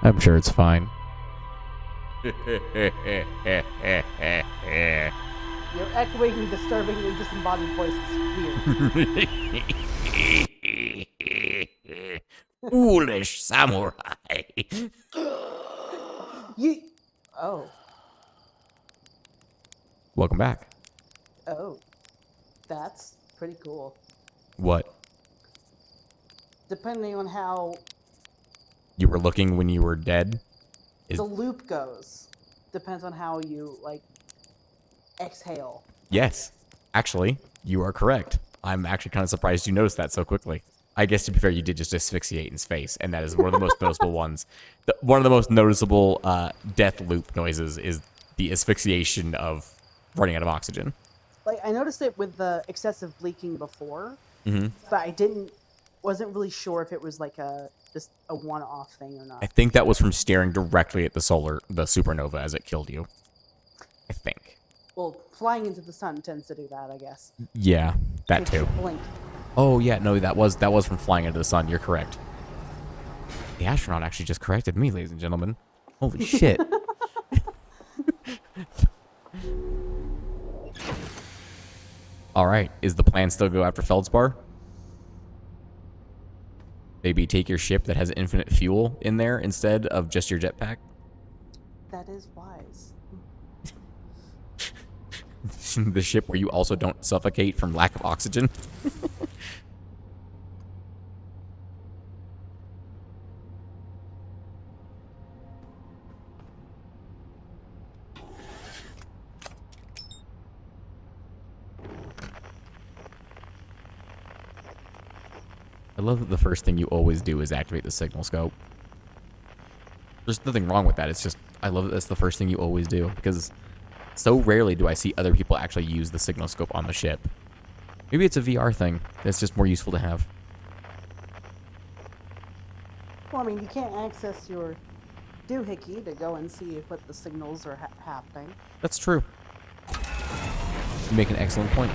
I'm sure it's fine. You're echoing disturbing and disembodied voices. Weird. Foolish samurai. You. Oh. Welcome back. Oh. That's pretty cool. What? Depending on how You were looking when you were dead? the loop goes, depends on how you, like, exhale. Yes. Actually, you are correct. I'm actually kind of surprised you noticed that so quickly. I guess, to be fair, you did just asphyxiate in his face, and that is one of the most noticeable ones. One of the most noticeable death loop noises is the asphyxiation of running out of oxygen. Like, I noticed it with the excessive leaking before, but I wasn't really sure if it was like just a one-off thing or not. I think that was from staring directly at the supernova as it killed you. I think. Well, flying into the sun tends to do that, I guess. Yeah, that Makes too. you blink. Oh yeah, no, that was from flying into the sun. You're correct. The astronaut actually just corrected me, ladies and gentlemen. Holy shit. All right, is the plan still go after Feldspar? Maybe take your ship that has infinite fuel in there instead of just your jetpack? That is wise. The ship where you also don't suffocate from lack of oxygen? I love that the first thing you always do is activate the signal scope. There's nothing wrong with that. It's just, I love that that's the first thing you always do, because so rarely do I see other people actually use the signal scope on the ship. Maybe it's a VR thing that's just more useful to have. Well, I mean, you can't access your doohickey to go and see what the signals are happening. That's true. You make an excellent point.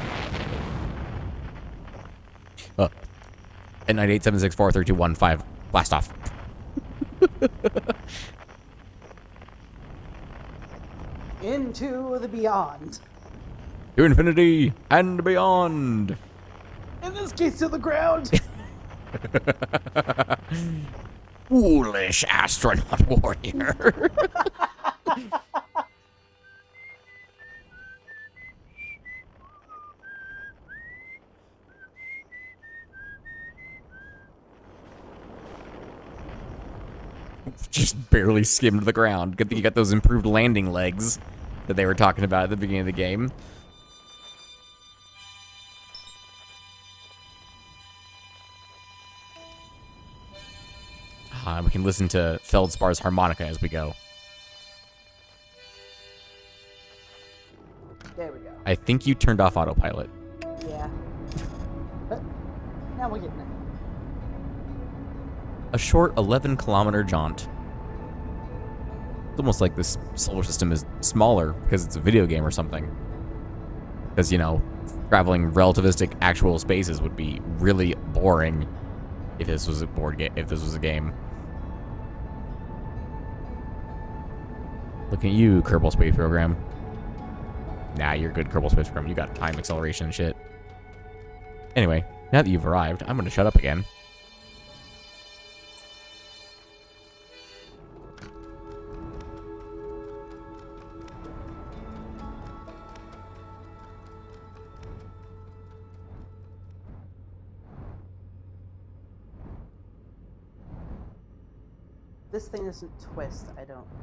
At 9876432115, blast off. Into the beyond. To infinity and beyond. In this case, to the ground. Foolish astronaut warrior. Just barely skimmed the ground. Good thing you got those improved landing legs that they were talking about at the beginning of the game. We can listen to Feldspar's harmonica as we go. There we go. I think you turned off autopilot. Yeah. But now we're getting it. A short 11-kilometer jaunt. It's almost like this solar system is smaller because it's a video game or something. Because, you know, traveling relativistic actual spaces would be really boring if this was a board game, if this was a game. Looking at you, Kerbal Space Program. Nah, you're good, Kerbal Space Program. You got time acceleration and shit. Anyway, now that you've arrived, I'm going to shut up again. This thing doesn't twist, I don't think.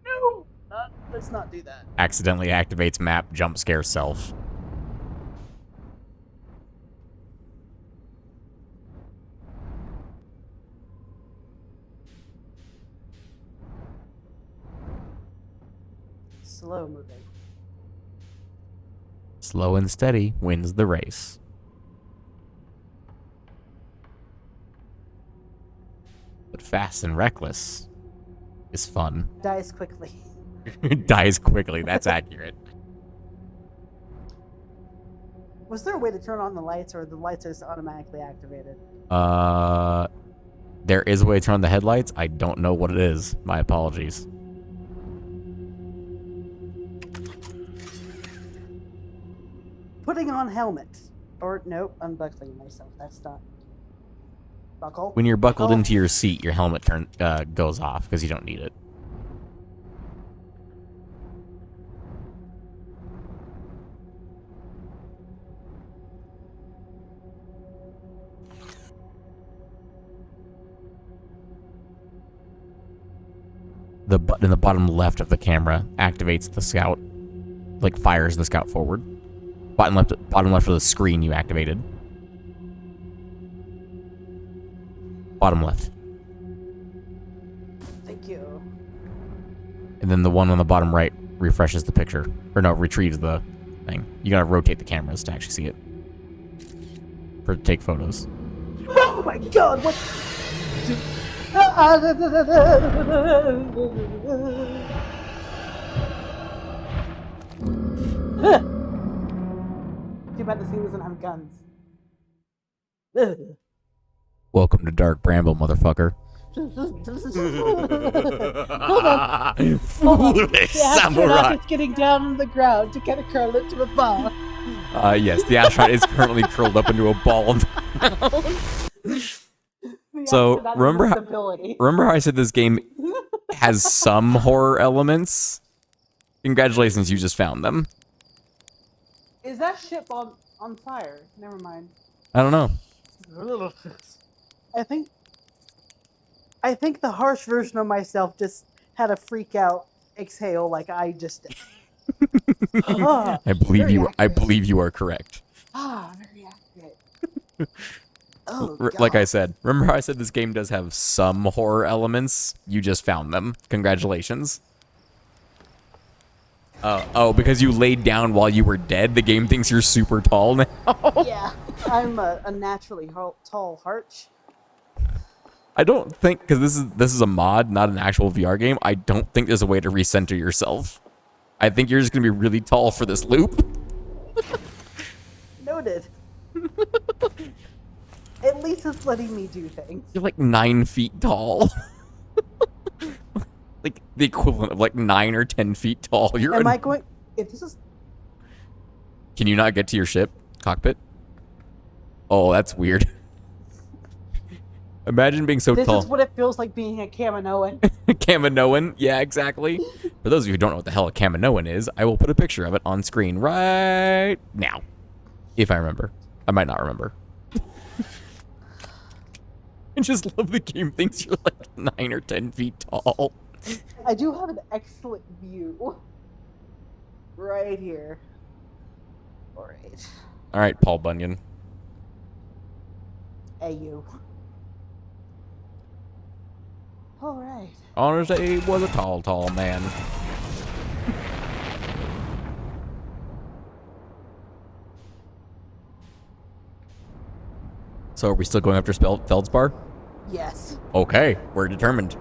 No! Let's not do that. Accidentally activates map jump scare self. Slow moving. Slow and steady wins the race. But fast and reckless is fun. Dies quickly. Dies quickly, that's accurate. Was there a way to turn on the lights, or the lights are just automatically activated? There is a way to turn on the headlights. I don't know what it is. My apologies. Putting on helmet. Or, nope, unbuckling myself. That's not... Buckle? When you're buckled into your seat, your helmet goes off because you don't need it. The button in the bottom left of the camera activates the scout, like fires the scout forward. Bottom left of the screen you activated. Bottom left. Thank you. And then the one on the bottom right refreshes the picture. Or no, retrieves the thing. You gotta rotate the cameras to actually see it. To take photos. Oh my god, what? Too bad this thing doesn't have guns. Welcome to Dark Bramble, motherfucker. Hold on. Foolish The astronaut samurai. is getting down on the ground to get a curl into a ball. Yes, the astronaut is currently curled up into a ball. So remember how I said this game has some horror elements? Congratulations, you just found them. Is that ship on fire? Never mind. I don't know. I think the harsh version of myself just had a freak out exhale like I just did. I believe you are correct. Very accurate. Oh, Like I said, remember how I said this game does have some horror elements? You just found them. Congratulations. Oh, because you laid down while you were dead, the game thinks you're super tall now? Yeah, I'm a naturally tall harch. I don't think, because this is a mod, not an actual VR game, I don't think there's a way to recenter yourself. I think you're just going to be really tall for this loop. Noted. At least it's letting me do things. You're like 9 feet tall. Like the equivalent of like 9 or 10 feet tall. Am I going... If this is... Can you not get to your ship cockpit? Oh, that's weird. Imagine being so tall. This is what it feels like being a Kaminoan. Kaminoan? Yeah, exactly. For those of you who don't know what the hell a Kaminoan is, I will put a picture of it on screen right now. If I remember. I might not remember. I just love the game thinks you're like 9 or 10 feet tall. I do have an excellent view. Right here. Alright. Alright, Paul Bunyan. Hey, you. Alright. Honors Abe was a tall, tall man. So are we still going after Feldspar? Yes. Okay, we're determined.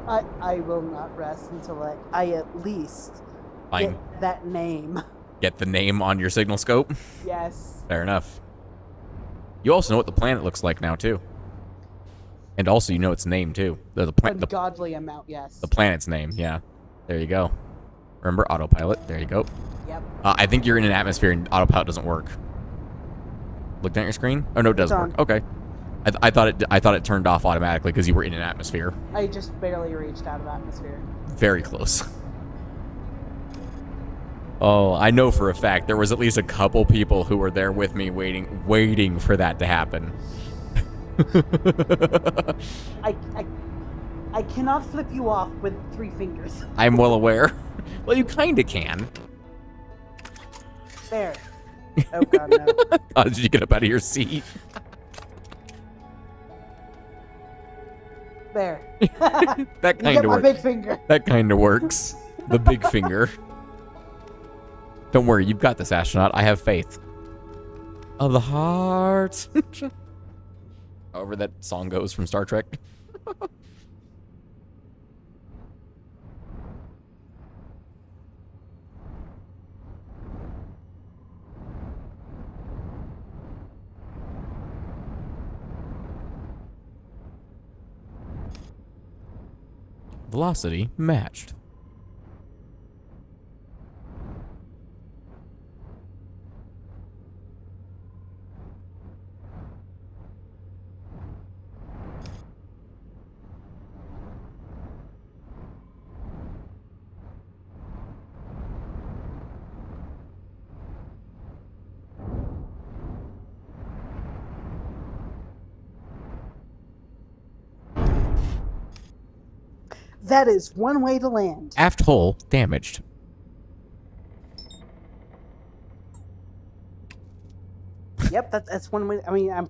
I will not rest until I at least Fine. get that name. Get the name on your signal scope? Yes. Fair enough. You also know what the planet looks like now, too. And also you know its name, too. The Ungodly amount, yes. The planet's name, yeah. There you go. Remember, autopilot. There you go. Yep. I think you're in an atmosphere and autopilot doesn't work. Looked at your screen? Oh, no, it does work. Okay. I thought it turned off automatically because you were in an atmosphere. I just barely reached out of atmosphere. Very close. Oh, I know for a fact there was at least a couple people who were there with me waiting for that to happen. I cannot flip you off with 3 fingers. I'm well aware. Well, you kind of can. There. Oh, God, no. How did you get up out of your seat? There. That kind of works. My big finger. That kind of works. The big finger. Don't worry, you've got this, astronaut. I have faith. Of the heart. However that song goes from Star Trek. Velocity matched. That is one way to land. Aft hull damaged. Yep, that's one way. I mean, I'm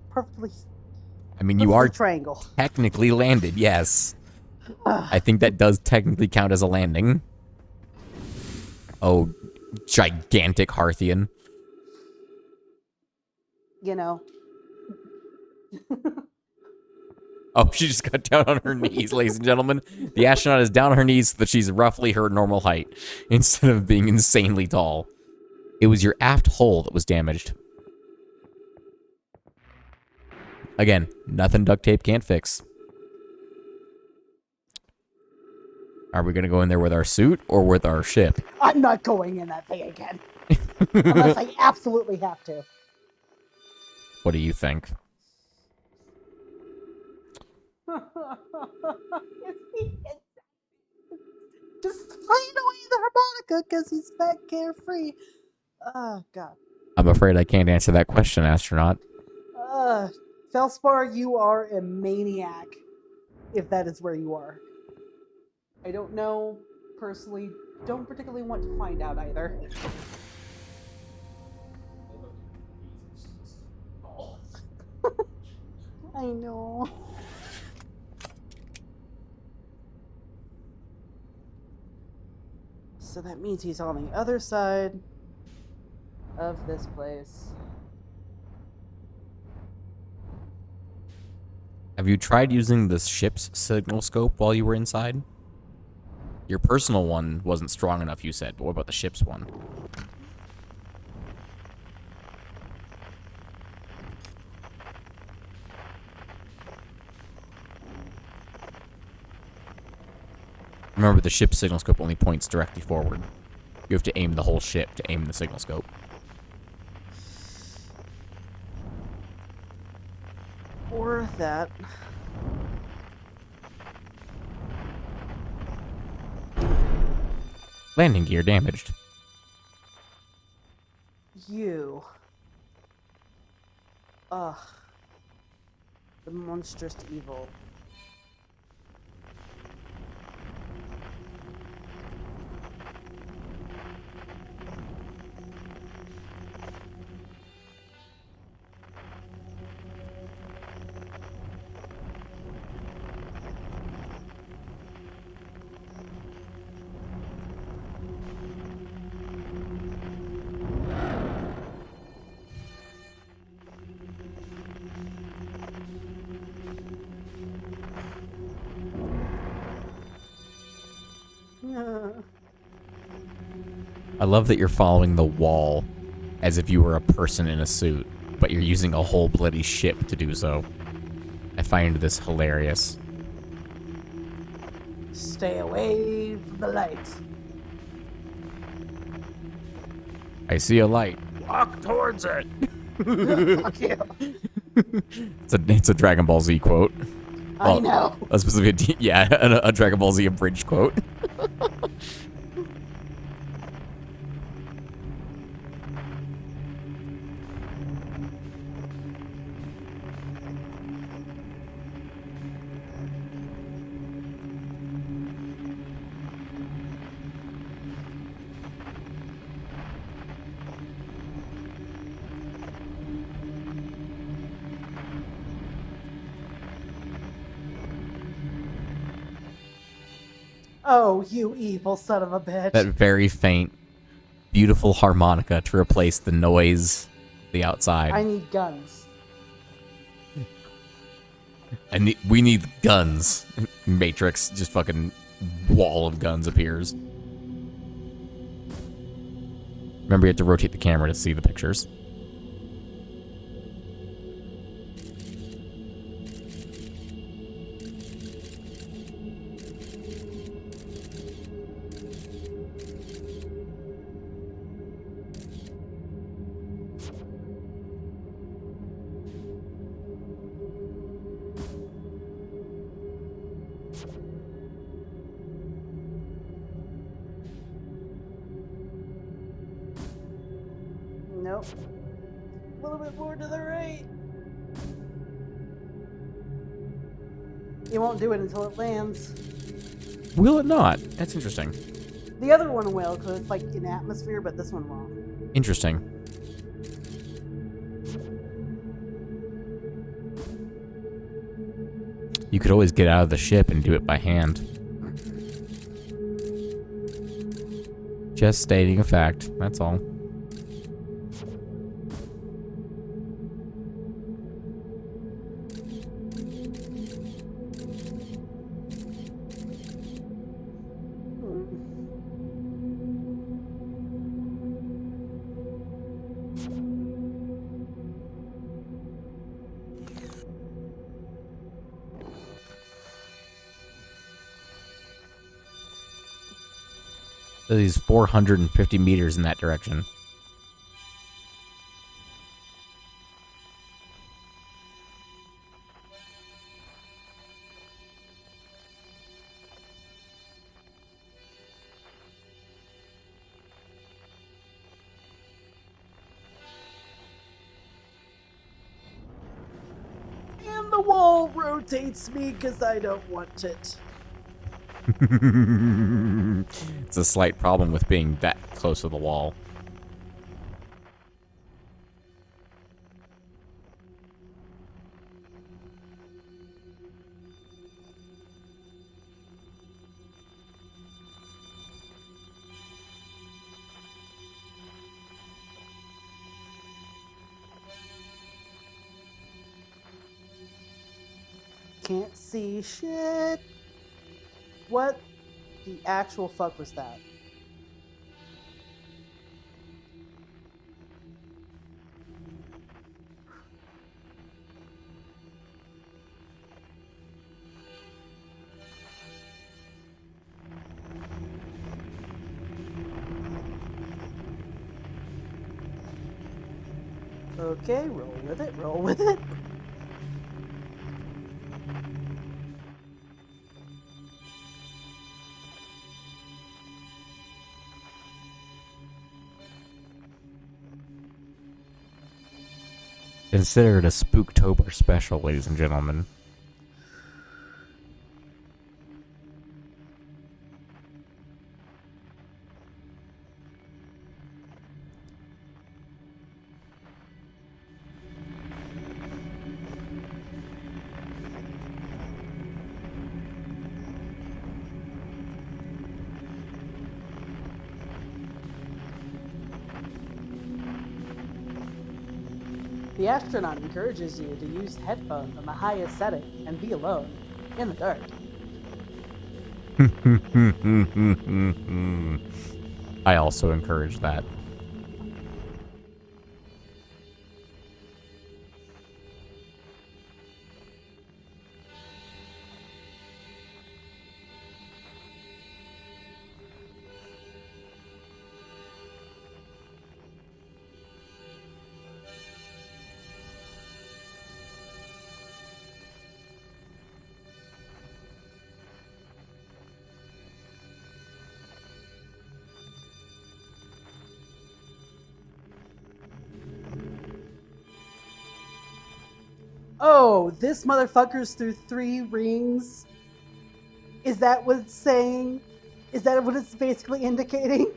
I mean, you are triangle. technically landed, yes. I think that does technically count as a landing. Oh, gigantic Harthian. You know. Oh, she just got down on her knees, ladies and gentlemen. The astronaut is down on her knees so that she's roughly her normal height, instead of being insanely tall. It was your aft hull that was damaged. Again, nothing duct tape can't fix. Are we going to go in there with our suit or with our ship? I'm not going in that thing again. Unless I absolutely have to. What do you think? Just playing away the harmonica because he's fat, carefree. Oh, God. I'm afraid I can't answer that question, astronaut. Felspar, you are a maniac, if that is where you are. I don't know, personally, don't particularly want to find out either. I know. So that means he's on the other side of this place. Have you tried using the ship's signal scope while you were inside? Your personal one wasn't strong enough, you said, but what about the ship's one? Remember, the ship's signal scope only points directly forward. You have to aim the whole ship to aim the signal scope. Or that. Landing gear damaged. You. Ugh. The monstrous evil. I love that you're following the wall as if you were a person in a suit, but you're using a whole bloody ship to do so. I find this hilarious. Stay away from the light. I see a light. Walk towards it. Fuck you. It's a Dragon Ball Z quote. I know. A specific, yeah, a Dragon Ball Z abridged quote. Oh, you evil son of a bitch. That very faint, beautiful harmonica to replace the noise, the outside. I need guns. We need guns. Matrix, just fucking wall of guns appears. Remember, you have to rotate the camera to see the pictures. Nope. A little bit more to the right. It won't do it until it lands. Will it not? That's interesting. The other one will, because it's like in atmosphere, but this one won't. Interesting. You could always get out of the ship and do it by hand. Just stating a fact, that's all. These 450 meters in that direction. And the wall rotates me because I don't want it. It's a slight problem with being that close to the wall. Can't see shit. What the actual fuck was that? Okay, roll with it, roll with it. Consider it a Spooktober special, ladies and gentlemen. The astronaut encourages you to use headphones on the highest setting and be alone, in the dark. I also encourage that. Oh, this motherfucker's through 3 rings? Is that what it's saying? Is that what it's basically indicating?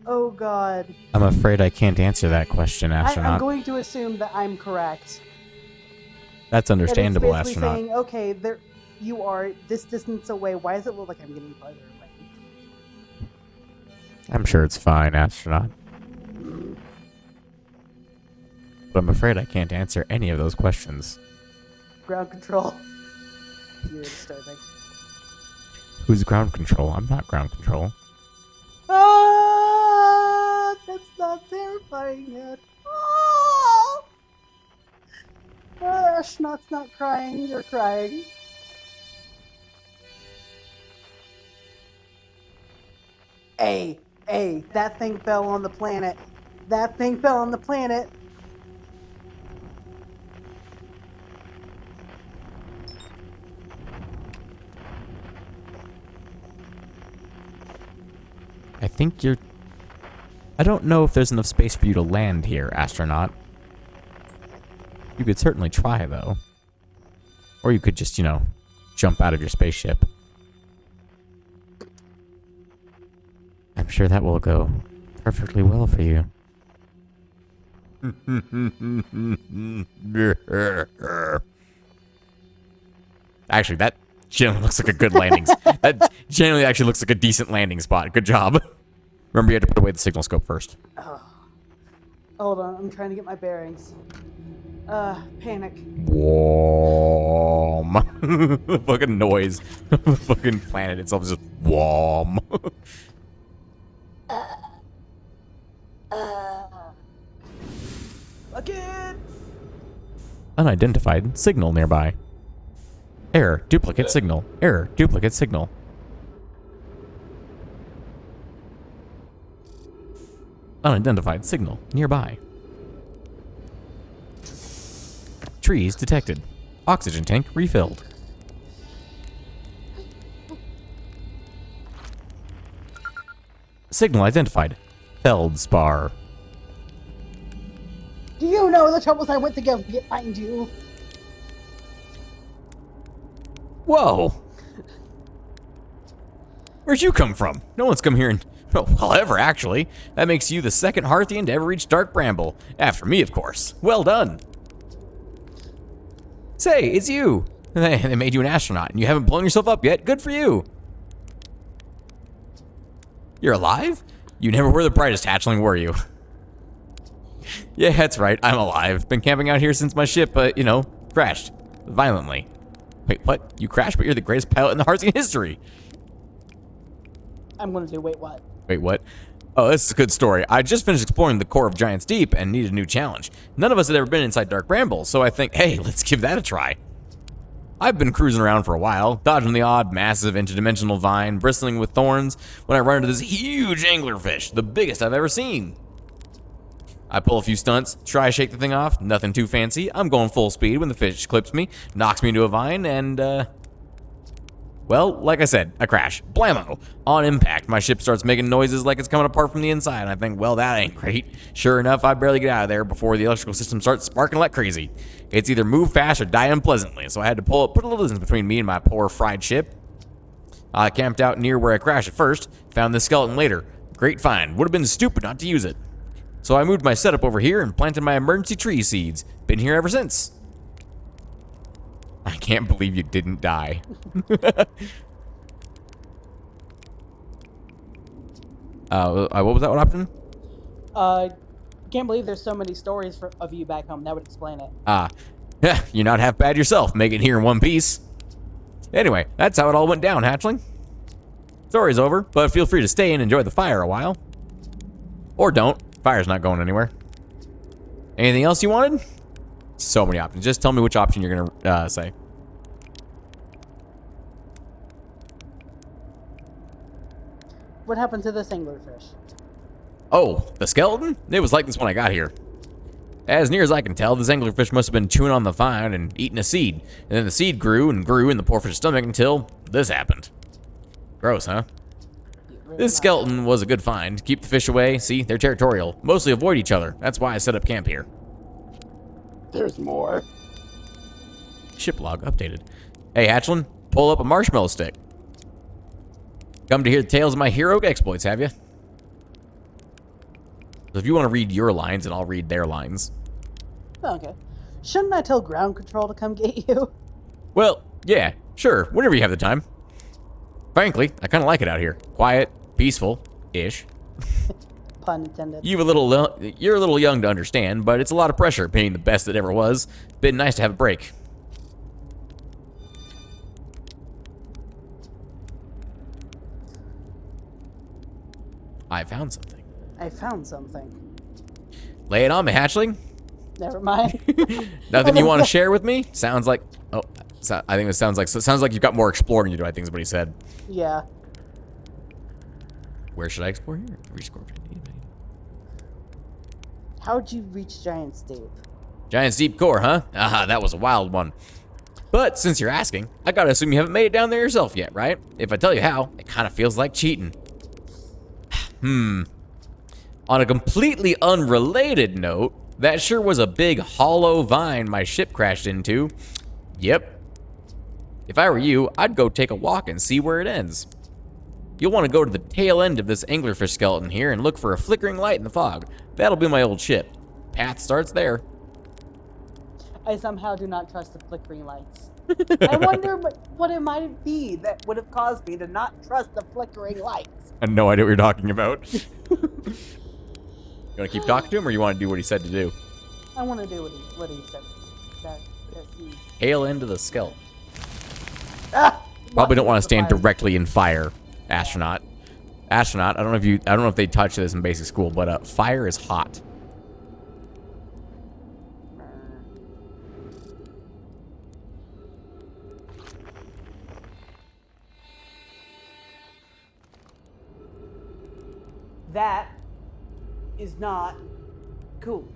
Oh god. I'm afraid I can't answer that question, I'm astronaut. going to assume that I'm correct. That's understandable, that it's basically astronaut. saying, okay, there you are this distance away. Why does it look like I'm getting farther away? I'm sure it's fine, astronaut. But I'm afraid I can't answer any of those questions. Ground control. You're disturbing. Who's ground control? I'm not ground control. Ah, that's not terrifying at all. Astronaut's not crying. You're crying. Hey, that thing fell on the planet. That thing fell on the planet. I think you're I don't know if there's enough space for you to land here, astronaut. You could certainly try, though. Or you could just, jump out of your spaceship. I'm sure that will go perfectly well for you. Actually, that generally looks like a good landing. That generally actually looks like a decent landing spot. Good job. Remember, you had to put away the signal scope first. Oh. Hold on, I'm trying to get my bearings. Panic. Whoom. The fucking noise. The fucking planet itself is just whoom. Again! Unidentified signal nearby. Error, duplicate signal. Error, duplicate signal. Unidentified signal nearby. Trees detected. Oxygen tank refilled. Signal identified. Feldspar. Do you know the troubles I went to get find you? Whoa! Where'd you come from? No one's come here in... well, ever, actually. That makes you the second Hearthian to ever reach Dark Bramble. After me, of course. Well done. Say, it's you. They made you an astronaut, and you haven't blown yourself up yet. Good for you. You're alive? You never were the brightest hatchling, were you? Yeah, that's right. I'm alive. Been camping out here since my ship, crashed. Violently. Wait, what? You crashed, but you're the greatest pilot in the Hearthian history. I'm gonna do wait what? Wait, what? Oh, this is a good story. I just finished exploring the core of Giant's Deep and needed a new challenge. None of us had ever been inside Dark Bramble, so I think, hey, let's give that a try. I've been cruising around for a while, dodging the odd, massive, interdimensional vine, bristling with thorns, when I run into this huge anglerfish, the biggest I've ever seen. I pull a few stunts, try to shake the thing off, nothing too fancy. I'm going full speed when the fish clips me, knocks me into a vine, and, well, like I said, I crash. Blammo! On impact, my ship starts making noises like it's coming apart from the inside, and I think, well, that ain't great. Sure enough, I barely get out of there before the electrical system starts sparking like crazy. It's either move fast or die unpleasantly, so I had to put a little distance between me and my poor fried ship. I camped out near where I crashed at first, found this skeleton later. Great find. Would have been stupid not to use it. So I moved my setup over here and planted my emergency tree seeds. Been here ever since. I can't believe you didn't die. What was that? What option? Can't believe there's so many stories of you back home. That would explain it. Yeah, you're not half bad yourself, making it here in one piece. Anyway, that's how it all went down, hatchling. Story's over, but feel free to stay and enjoy the fire a while. Or don't. Fire's not going anywhere. Anything else you wanted? So many options. Just tell me which option you're gonna say. What happened to this anglerfish? Oh, the skeleton? It was like this when I got here. As near as I can tell, this anglerfish must have been chewing on the vine and eating a seed. And then the seed grew and grew in the poor fish's stomach until this happened. Gross, huh? This skeleton was a good find. Keep the fish away. See, they're territorial. Mostly avoid each other. That's why I set up camp here. There's more. Ship log updated. Hey, hatchling, pull up a marshmallow stick. Come to hear the tales of my heroic exploits, have you? So if you want to read your lines, and I'll read their lines. Okay. Shouldn't I tell ground control to come get you? Well, yeah, sure, whenever you have the time. Frankly, I kind of like it out here. Quiet, peaceful-ish. Pun intended. You're a little young to understand, but it's a lot of pressure being the best that ever was. Been nice to have a break. I found something. I found something. Lay it on me, hatchling. Never mind. Nothing you want to share with me? Sounds like... Oh, I think it sounds like you've got more exploring to do, I think is what he said. Yeah. Where should I explore here? Reach Scorpion. How'd you reach Giant's Deep? Giant's Deep core, huh? Aha, that was a wild one. But since you're asking, I gotta assume you haven't made it down there yourself yet, right? If I tell you how, it kind of feels like cheating. On a completely unrelated note, that sure was a big hollow vine my ship crashed into. Yep. If I were you, I'd go take a walk and see where it ends. You'll want to go to the tail end of this anglerfish skeleton here and look for a flickering light in the fog. That'll be my old ship. Path starts there. I somehow do not trust the flickering lights. I wonder what it might be that would have caused me to not trust the flickering lights. I have no idea what you're talking about. You want to keep talking to him, or you want to do what he said to do? I want to do what he said. Tail end of the skeleton. Ah, Probably don't want to stand directly in fire, astronaut. Astronaut, I don't know if they touch this in basic school, but fire is hot. That is not cool.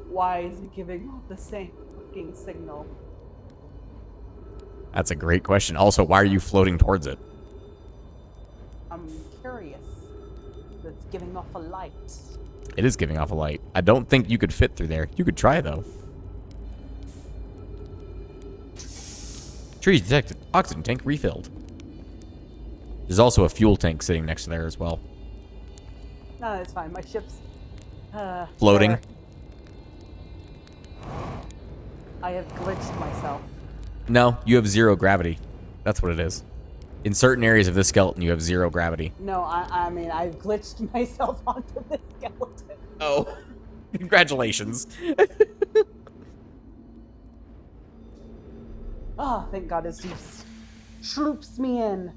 Why is it giving off the same fucking signal? That's a great question. Also, why are you floating towards it? I'm curious. It's giving off a light. It is giving off a light. I don't think you could fit through there. You could try, though. Trees detected. Oxygen tank refilled. There's also a fuel tank sitting next to there as well. No, that's fine. My ship's Floating. there. I have glitched myself. No, you have 0 gravity. That's what it is. In certain areas of this skeleton, you have 0 gravity. No, I mean, I've glitched myself onto this skeleton. Oh. Congratulations. Oh, thank God it's just sloops me in.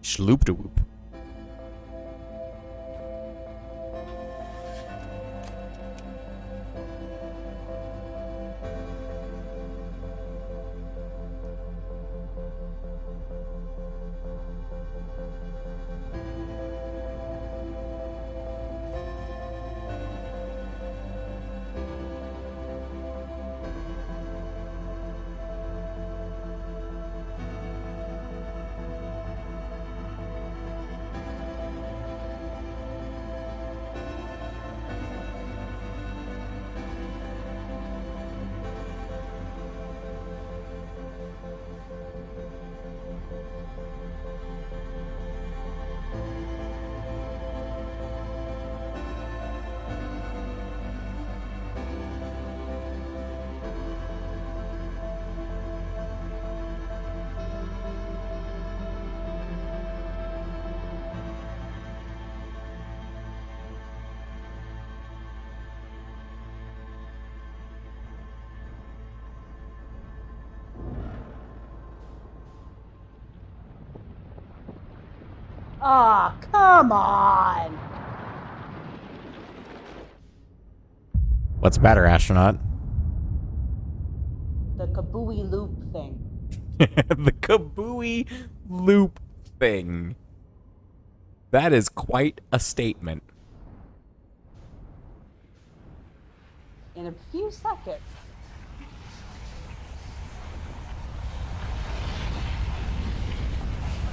Schloop de whoop. Ah, oh, come on! What's better, astronaut? The kabooey loop thing. The kabooey loop thing. That is quite a statement. In a few seconds.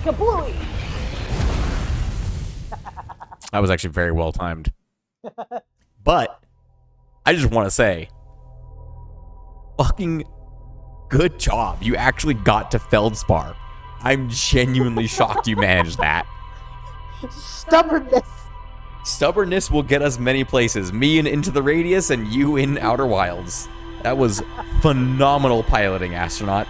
Kabooey! That was actually very well timed. But I just want to say, fucking good job. You actually got to Feldspar. I'm genuinely shocked you managed that. Stubbornness. Stubbornness will get us many places. Me in Into the Radius and you in Outer Wilds. That was phenomenal piloting, astronaut.